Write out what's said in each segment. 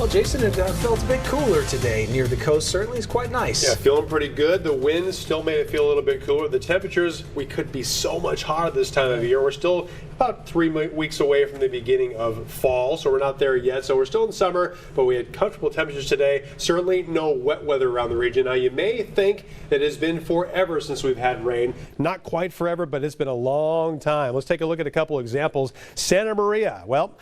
Well, Jason, it felt a bit cooler today near the coast. Certainly, it's quite nice. Yeah, feeling pretty good. The wind still made it feel a little bit cooler. The temperatures, we could be so much hotter this time of year. We're still about 3 weeks away from the beginning of fall, so we're not there yet. So we're still in summer, but we had comfortable temperatures today. Certainly no wet weather around the region. Now, you may think that it has been forever since we've had rain. Not quite forever, but it's been a long time. Let's take a look at a couple examples. Santa Maria, well,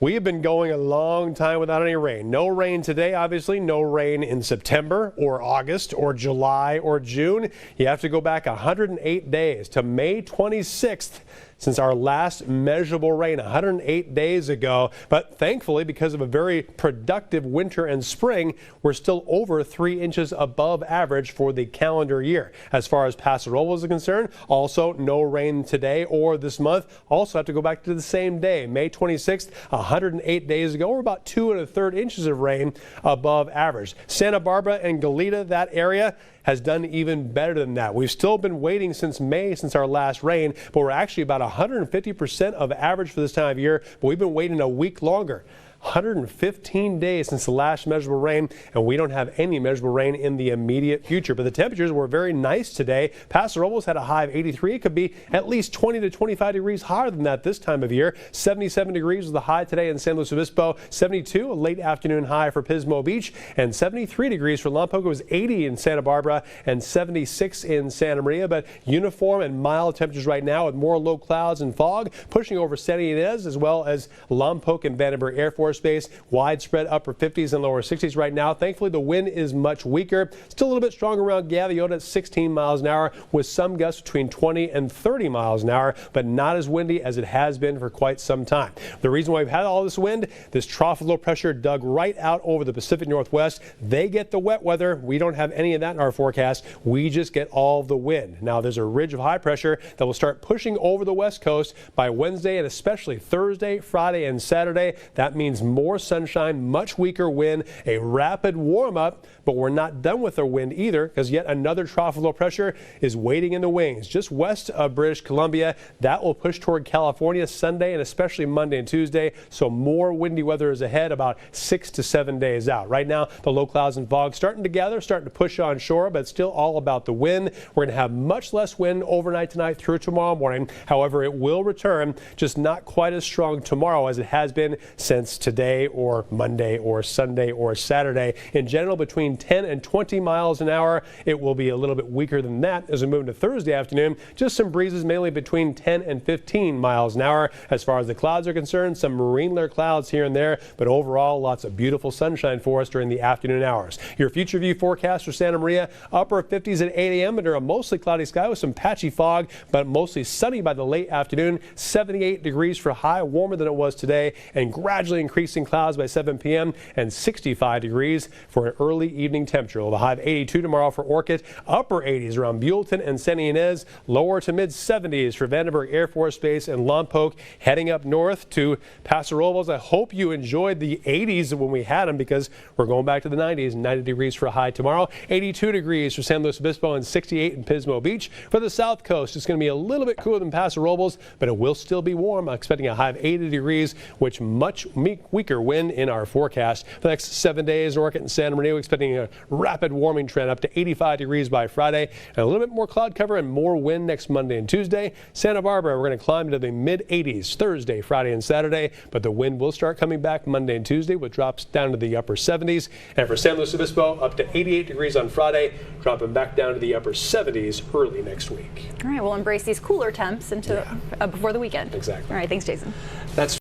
we have been going a long time without any rain. No rain today, obviously. No rain in September or August or July or June. You have to go back 108 days to May 26th since our last measurable rain 108 days ago. But thankfully, because of a very productive winter and spring, we're still over 3 inches above average for the calendar year. As far as Paso Robles is concerned, also no rain today or this month. Also have to go back to the same day, May 26th, 108 days ago. We're about 2 1/3 inches of rain above average. Santa Barbara and Goleta, that area, has done even better than that. We've still been waiting since May, since our last rain, but we're actually about 150% of average for this time of year, but we've been waiting a week longer. 115 days since the last measurable rain, and we don't have any measurable rain in the immediate future. But the temperatures were very nice today. Paso Robles had a high of 83. It could be at least 20 to 25 degrees higher than that this time of year. 77 degrees was the high today in San Luis Obispo. 72, a late afternoon high for Pismo Beach, and 73 degrees for Lompoc. It was 80 in Santa Barbara and 76 in Santa Maria. But uniform and mild temperatures right now with more low clouds and fog pushing over Santa Ynez as well as Lompoc and Vandenberg Air Force Base. Widespread upper 50s and lower 60s right now. Thankfully, the wind is much weaker. Still a little bit stronger around Gaviota at 16 miles an hour with some gusts between 20 and 30 miles an hour, but not as windy as it has been for quite some time. The reason why we've had all this wind, this trough of low pressure dug right out over the Pacific Northwest. They get the wet weather. We don't have any of that in our forecast. We just get all the wind. Now, there's a ridge of high pressure that will start pushing over the west coast by Wednesday and especially Thursday, Friday, and Saturday. That means more sunshine, much weaker wind, a rapid warm up, but we're not done with the wind either because yet another trough of low pressure is waiting in the wings just west of British Columbia. That will push toward California Sunday and especially Monday and Tuesday. So more windy weather is ahead about 6 to 7 days out. Right now, the low clouds and fog starting to gather, starting to push on shore, but still all about the wind. We're going to have much less wind overnight tonight through tomorrow morning. However, it will return, just not quite as strong tomorrow as it has been since today or Monday or Sunday or Saturday. In general, between 10 and 20 miles an hour. It will be a little bit weaker than that as we move into Thursday afternoon. Just some breezes mainly between 10 and 15 miles an hour. As far as the clouds are concerned, some marine layer clouds here and there, but overall lots of beautiful sunshine for us during the afternoon hours. Your future view forecast for Santa Maria, upper 50s at 8 a.m. under a mostly cloudy sky with some patchy fog, but mostly sunny by the late afternoon. 78 degrees for high, warmer than it was today, and gradually increasing clouds by 7 p.m. and 65 degrees for an early evening temperature. We'll have 82 tomorrow for Orchid, upper 80s around Buellton and Santa Ynez, lower to mid 70s for Vandenberg Air Force Base and Lompoc. Heading up north to Paso Robles. I hope you enjoyed the 80s when we had them because we're going back to the 90s. 90 degrees for a high tomorrow, 82 degrees for San Luis Obispo and 68 in Pismo Beach. For the south coast, it's going to be a little bit cooler than Paso Robles, but it will still be warm. I'm expecting a high of 80 degrees, which much weaker wind in our forecast. For the next 7 days, Orchid and Santa Maria, we're expecting a rapid warming trend up to 85 degrees by Friday, and a little bit more cloud cover and more wind next Monday and Tuesday. Santa Barbara, we're going to climb to the mid 80s Thursday, Friday, and Saturday, but the wind will start coming back Monday and Tuesday, with drops down to the upper 70s. And for San Luis Obispo, up to 88 degrees on Friday, dropping back down to the upper 70s early next week. All right, we'll embrace these cooler temps into before the weekend. Exactly. All right, thanks, Jason. That's